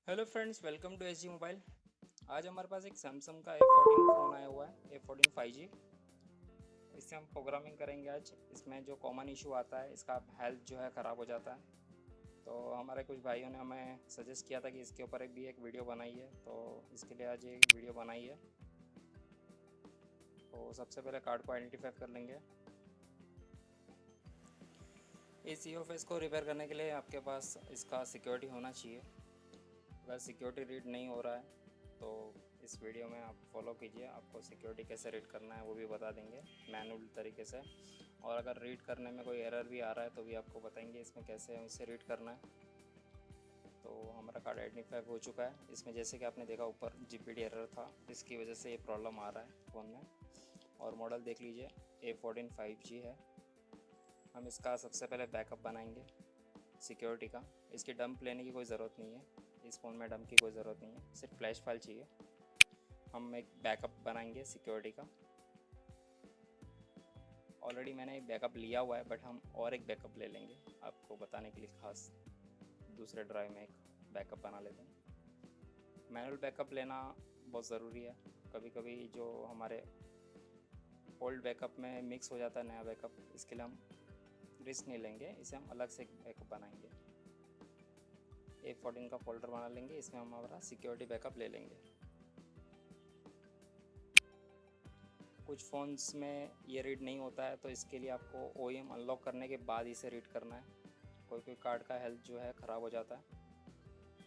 Hello friends, welcome to S G mobile. आज हमारे पास एक सैमसंग का A14 फ़ोन आया हुआ है, A14 5G। इससे हम प्रोग्रामिंग करेंगे आज। इसमें जो कॉमन इशू आता है, इसका हेल्थ जो है ख़राब हो जाता है। तो हमारे कुछ भाइयों ने हमें सजेस्ट किया था कि इसके ऊपर भी एक वीडियो बनाई है, तो इसके लिए आज एक वीडियो बनाई है। तो सबसे पहले कार्ड को आइडेंटिफाई कर लेंगे। इस ईओफएस को रिपेयर करने के लिए आपके पास इसका सिक्योरिटी होना चाहिए। अगर सिक्योरिटी रीड नहीं हो रहा है तो इस वीडियो में आप फॉलो कीजिए। आपको सिक्योरिटी कैसे रीड करना है वो भी बता देंगे मैनुअल तरीके से। और अगर रीड करने में कोई एरर भी आ रहा है तो भी आपको बताएंगे इसमें कैसे उसे रीड करना है। तो हमारा कार्ड आइडेंटिफाई हो चुका है। इसमें जैसे कि आपने देखा ऊपर जीपीडी एरर था, इसकी वजह से ये प्रॉब्लम आ रहा है फ़ोन में। और मॉडल देख लीजिए, A14 5G है। हम इसका सबसे पहले बैकअप बनाएंगे सिक्योरिटी का। इसकी डंप लेने की कोई ज़रूरत नहीं है, इस फ़ोन में डंप की कोई ज़रूरत नहीं है, सिर्फ फ्लैश फाइल चाहिए। हम एक बैकअप बनाएंगे सिक्योरिटी का। ऑलरेडी मैंने एक बैकअप लिया हुआ है, बट हम और एक बैकअप ले लेंगे आपको बताने के लिए खास। दूसरे ड्राइव में एक बैकअप बना लेते हैं। मैनुअल बैकअप लेना बहुत ज़रूरी है। कभी कभी जो हमारे ओल्ड बैकअप में मिक्स हो जाता है नया बैकअप, इसके लिए हम रिस्क नहीं लेंगे, इसे हम अलग से एक बैकअप बनाएंगे। A14 का फोल्डर बना लेंगे, इसमें हम हमारा सिक्योरिटी बैकअप ले लेंगे। कुछ फ़ोन्स में ये रीड नहीं होता है, तो इसके लिए आपको OEM अनलॉक करने के बाद इसे रीड करना है। कोई कोई कार्ड का हेल्थ जो है ख़राब हो जाता है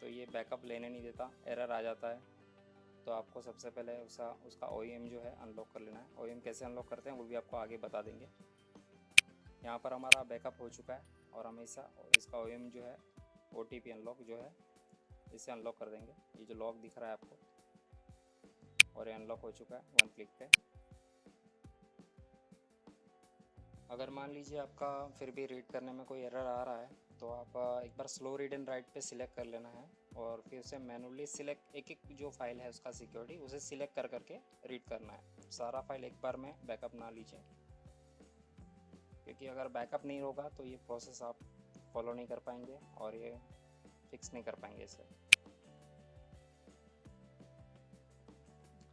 तो ये बैकअप लेने नहीं देता, एरर आ जाता है। तो आपको सबसे पहले उसका OEM जो है अनलॉक कर लेना है। OEM कैसे अनलॉक करते हैं वो भी आपको आगे बता देंगे। यहाँ पर हमारा बैकअप हो चुका है और हमेशा इसका OEM जो है OTP अनलॉक जो है इसे अनलॉक कर देंगे। ये जो लॉक दिख रहा है आपको, और ये अनलॉक हो चुका है वन क्लिक पे। अगर मान लीजिए आपका फिर भी रीड करने में कोई एरर आ रहा है तो आप एक बार स्लो रीड एंड राइट पे सिलेक्ट कर लेना है, और फिर उसे मैनुअली सिलेक्ट एक एक जो फाइल है उसका सिक्योरिटी उसे सिलेक्ट कर करके रीड करना है। सारा फाइल एक बार में बैकअप ना लीजिए, क्योंकि अगर बैकअप नहीं होगा तो ये प्रोसेस आप फॉलो नहीं कर पाएंगे और ये फिक्स नहीं कर पाएंगे इसे।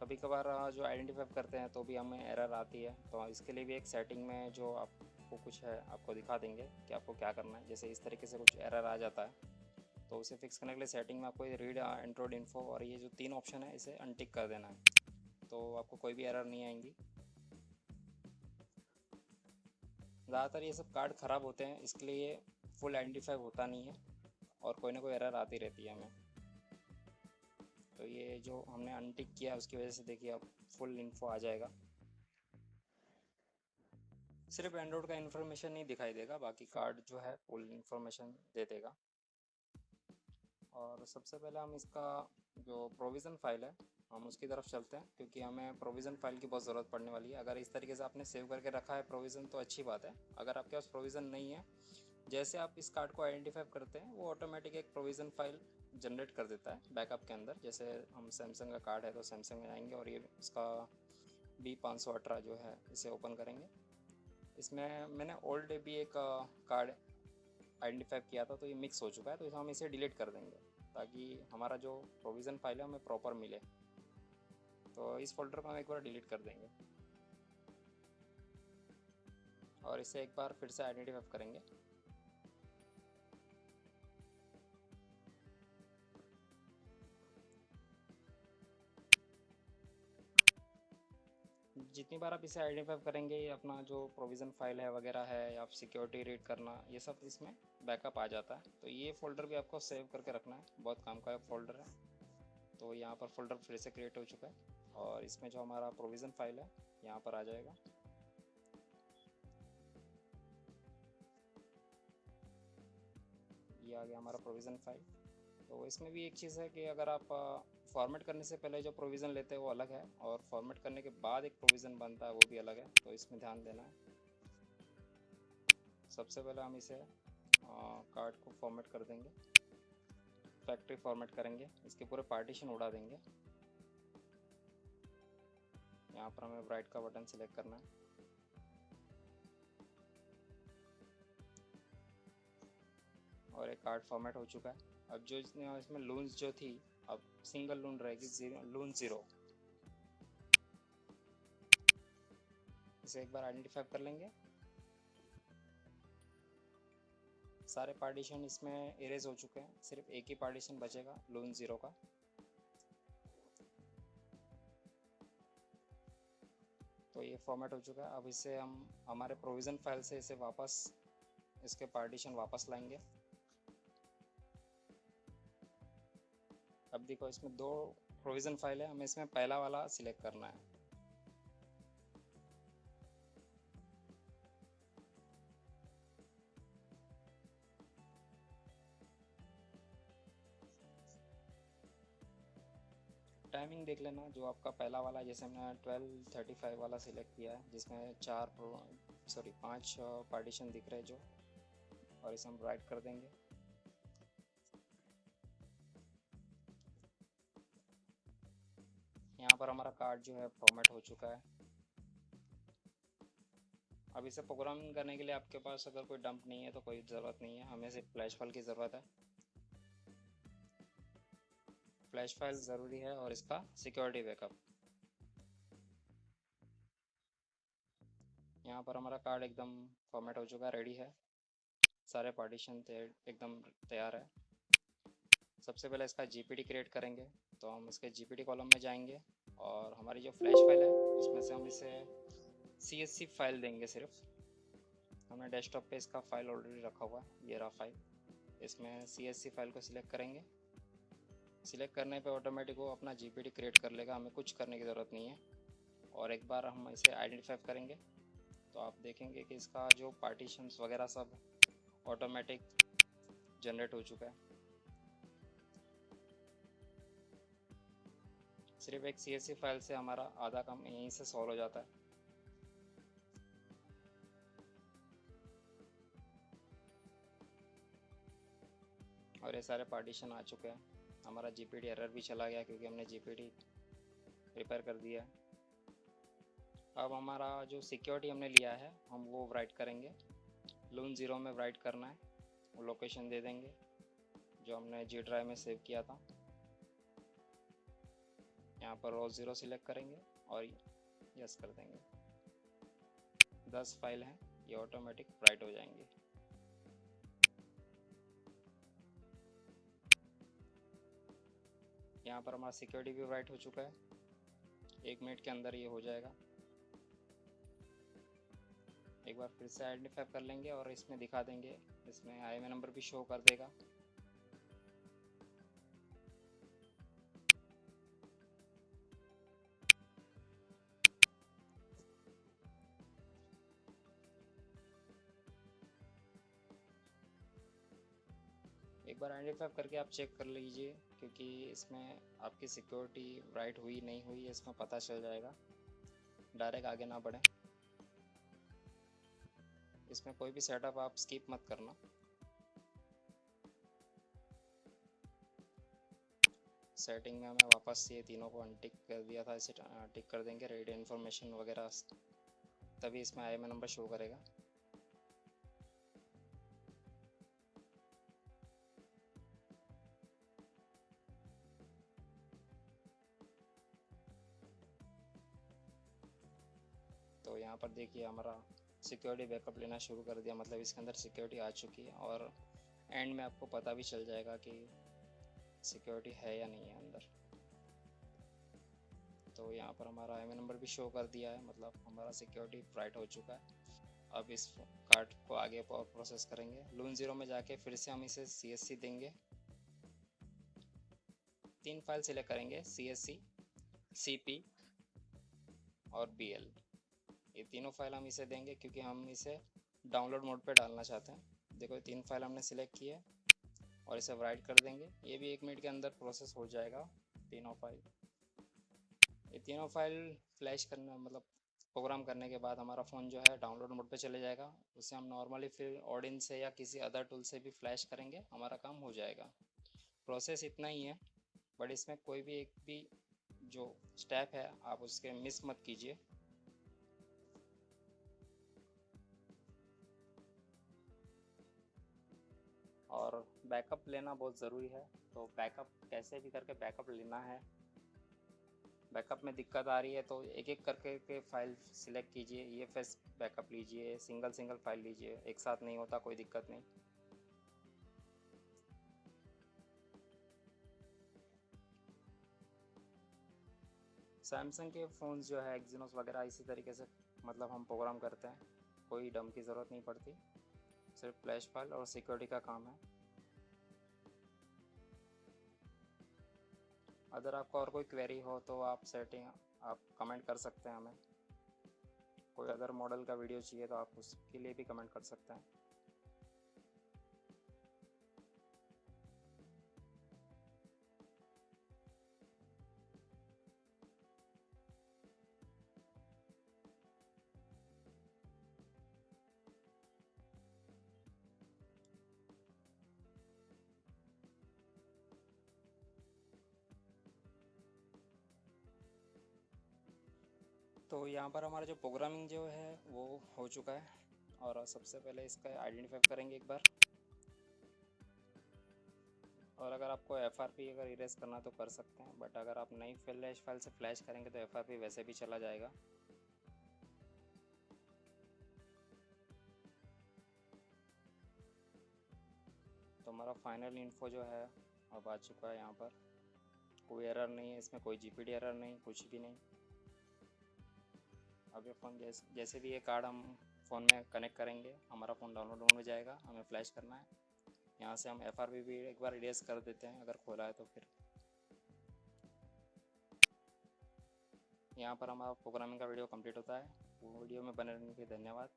कभी कभार जो आइडेंटिफाई करते हैं तो भी हमें एरर आती है, तो इसके लिए भी एक सेटिंग में जो आपको कुछ है आपको दिखा देंगे कि आपको क्या करना है। जैसे इस तरीके से कुछ एरर आ जाता है तो उसे फिक्स करने के लिए सेटिंग में आपको ये रीड इंट्रोड इन्फो और ये जो तीन ऑप्शन है इसे अनटिक कर देना है, तो आपको कोई भी एरर नहीं आएंगी। ज़्यादातर ये सब कार्ड ख़राब होते हैं, इसके लिए फुल आइडेंटिफाई होता नहीं है और कोई ना कोई एरर आती रहती है हमें। तो ये जो हमने अनटिक किया उसकी वजह से देखिए अब फुल इन्फो आ जाएगा। सिर्फ एंड्रॉयड का इन्फॉर्मेशन नहीं दिखाई देगा, बाकी कार्ड जो है फुल इन्फॉर्मेशन दे देगा। और सबसे पहले हम इसका जो प्रोविज़न फाइल है हम उसकी तरफ चलते हैं, क्योंकि हमें प्रोविज़न फाइल की बहुत ज़रूरत पड़ने वाली है। अगर इस तरीके से आपने सेव करके रखा है प्रोविज़न तो अच्छी बात है। अगर आपके पास प्रोविज़न नहीं है, जैसे आप इस कार्ड को आइडेंटिफाई करते हैं वो ऑटोमेटिक एक प्रोविज़न फाइल जनरेट कर देता है बैकअप के अंदर। जैसे हम सैमसंग का कार्ड है तो सैमसंग में जाएंगे और ये इसका B518 जो है इसे ओपन करेंगे। इसमें मैंने ओल्ड भी एक कार्ड आइडेंटिफाई किया था, तो ये मिक्स हो चुका है, तो हम इसे डिलीट कर देंगे ताकि हमारा जो प्रोविज़न फाइल है हमें प्रॉपर मिले। तो इस फोल्डर को हम एक बार डिलीट कर देंगे और इसे एक बार फिर से आइडेंटिफाई करेंगे। जितनी बार आप इसे आइडेंटिफाई करेंगे ये अपना जो प्रोविज़न फाइल है वगैरह है या सिक्योरिटी रीड करना ये सब इसमें बैकअप आ जाता है। तो ये फ़ोल्डर भी आपको सेव करके रखना है, बहुत काम का फ़ोल्डर है। तो यहाँ पर फोल्डर फिर से क्रिएट हो चुका है और इसमें जो हमारा प्रोविज़न फाइल है यहाँ पर आ जाएगा। ये आ गया हमारा प्रोविज़न फाइल। तो इसमें भी एक चीज़ है कि अगर आप फॉर्मेट करने से पहले जो प्रोविज़न लेते हैं वो अलग है, और फॉर्मेट करने के बाद एक प्रोविज़न बनता है वो भी अलग है, तो इसमें ध्यान देना है। सबसे पहले हम इसे कार्ड को फॉर्मेट कर देंगे, फैक्ट्री फॉर्मेट करेंगे, इसके पूरे पार्टीशन उड़ा देंगे। यहाँ पर हमें राइट का बटन सिलेक्ट करना है और एक कार्ड फॉर्मेट हो चुका है। अब जो इसमें लून्स जो थी, अब सिंगल लून रहेगी, लून 0। इसे एक बार आइडेंटिफाई कर लेंगे। सारे पार्टीशन इसमें इरेज हो चुके हैं, सिर्फ एक ही पार्टीशन बचेगा लून 0 का। तो ये फॉर्मेट हो चुका है। अब इसे हम हमारे प्रोविज़न फाइल से इसे वापस, इसके पार्टीशन वापस लाएंगे। अब देखो इसमें 2 प्रोविज़न फाइल है, हमें इसमें पहला वाला सिलेक्ट करना है। टाइमिंग देख लेना जो आपका पहला वाला, जैसे हमने 12:35 वाला सिलेक्ट किया है, जिसमें 5 पार्टीशन दिख रहे हैं जो, और इसे हम राइट कर देंगे। यहाँ पर हमारा कार्ड जो है फॉर्मेट हो चुका है। अब इसे प्रोग्रामिंग करने के लिए आपके पास अगर कोई डंप नहीं है तो कोई ज़रूरत नहीं है, हमें सिर्फ फ्लैश फाइल की ज़रूरत है। फ्लैश फाइल ज़रूरी है और इसका सिक्योरिटी बैकअप। यहाँ पर हमारा कार्ड एकदम फॉर्मेट हो चुका है, रेडी है, सारे पार्टीशन एकदम तैयार है। सबसे पहले इसका जीपीडी क्रिएट करेंगे, तो हम इसके जीपीडी कॉलम में जाएंगे और हमारी जो फ्लैश फाइल है उसमें से हम इसे सीएससी फाइल देंगे। सिर्फ हमने डेस्कटॉप पे इसका फाइल ऑलरेडी रखा हुआ है, ये रहा फाइल। इसमें सीएससी फाइल को सिलेक्ट करेंगे। सिलेक्ट करने पे ऑटोमेटिक वो अपना जीपीडी क्रिएट कर लेगा, हमें कुछ करने की ज़रूरत नहीं है। और एक बार हम इसे आइडेंटिफाई करेंगे तो आप देखेंगे कि इसका जो पार्टीशंस वगैरह सब ऑटोमेटिक जनरेट हो चुका है। सिर्फ एक सीएससी फाइल से हमारा आधा काम यहीं से सॉल्व हो जाता है। और ये सारे पार्टीशन आ चुके हैं। हमारा जीपीडी एरर भी चला गया क्योंकि हमने जीपीडी रिपेयर कर दिया। अब हमारा जो सिक्योरिटी हमने लिया है हम वो राइट करेंगे। लून 0 में राइट करना है, वो लोकेशन दे देंगे जो हमने जी ड्राइव में सेव किया था। यहाँ पर रो 0 सिलेक्ट करेंगे और यस कर देंगे। 10 फाइल हैं, ये ऑटोमेटिक राइट हो जाएंगे। यहाँ पर हमारा सिक्योरिटी भी राइट हो चुका है, 1 मिनट के अंदर ये हो जाएगा। एक बार फिर से आइडेंटिफाई कर लेंगे और इसमें दिखा देंगे, इसमें IMEI नंबर भी शो कर देगा। एक बार आइडेंटिफाई करके आप चेक कर लीजिए, क्योंकि इसमें आपकी सिक्योरिटी राइट हुई नहीं हुई इसमें पता चल जाएगा। डायरेक्ट आगे ना बढ़ें, इसमें कोई भी सेटअप आप स्किप मत करना। सेटिंग में हमें वापस ये तीनों को अनटिक कर दिया था, इसे टिक कर देंगे, रेडियो इन्फॉर्मेशन वगैरह, तभी इसमें IMEI नंबर शो करेगा। तो यहाँ पर देखिए हमारा सिक्योरिटी बैकअप लेना शुरू कर दिया, मतलब इसके अंदर सिक्योरिटी आ चुकी है और एंड में आपको पता भी चल जाएगा कि सिक्योरिटी है या नहीं है अंदर। तो यहाँ पर हमारा IMEI नंबर भी शो कर दिया है, मतलब हमारा सिक्योरिटी राइट हो चुका है। अब इस कार्ड को आगे प्रोसेस करेंगे। लून 0 में जाके फिर से हम इसे CSC देंगे। 3 फाइल सिलेक्ट करेंगे, CSC, CP और BL। ये तीनों फाइल हम इसे देंगे क्योंकि हम इसे डाउनलोड मोड पे डालना चाहते हैं। देखो 3 फाइल हमने सिलेक्ट किए और इसे राइट कर देंगे। ये भी 1 मिनट के अंदर प्रोसेस हो जाएगा, तीनों फाइल। ये तीनों फाइल फ्लैश करना, मतलब प्रोग्राम करने के बाद हमारा फ़ोन जो है डाउनलोड मोड पे चले जाएगा। उसे हम नॉर्मली फिर ऑडिन से या किसी अदर टूल से भी फ्लैश करेंगे, हमारा काम हो जाएगा। प्रोसेस इतना ही है, बट इसमें कोई भी एक भी जो स्टेप है आप उसके मिस मत कीजिए। और बैकअप लेना बहुत ज़रूरी है। तो बैकअप कैसे भी करके बैकअप लेना है। बैकअप में दिक्कत आ रही है तो एक एक करके के फाइल सिलेक्ट कीजिए, EFS बैकअप लीजिए, सिंगल सिंगल फाइल लीजिए, एक साथ नहीं होता कोई दिक्कत नहीं। सैमसंग के फ़ोन्स जो है एक्जीनोस वगैरह इसी तरीके से मतलब हम प्रोग्राम करते हैं, कोई डम की ज़रूरत नहीं पड़ती, सिर्फ फ्लैश फाइल और सिक्योरिटी का काम है। अगर आपको और कोई क्वेरी हो तो आप कमेंट कर सकते हैं हमें। कोई अदर मॉडल का वीडियो चाहिए तो आप उसके लिए भी कमेंट कर सकते हैं। तो यहाँ पर हमारा जो प्रोग्रामिंग जो है वो हो चुका है, और सबसे पहले इसका आइडेंटिफाई करेंगे एक बार। और अगर आपको FRP अगर इरेज करना तो कर सकते हैं, बट अगर आप नई फ्लैश फाइल से फ्लैश करेंगे तो FRP वैसे भी चला जाएगा। तो हमारा फाइनल इन्फो जो है अब आ चुका है। यहाँ पर कोई एरर नहीं है, इसमें कोई GPD एरर नहीं, कुछ भी नहीं। अब ये फ़ोन जैसे भी ये कार्ड हम फ़ोन में कनेक्ट करेंगे, हमारा फ़ोन डाउनलोड होने जाएगा। हमें फ्लैश करना है, यहाँ से हम FRP भी एक बार इरेज कर देते हैं अगर खोला है तो। फिर यहाँ पर हमारा प्रोग्रामिंग का वीडियो कंप्लीट होता है। वो वीडियो में बने रहने के लिए धन्यवाद।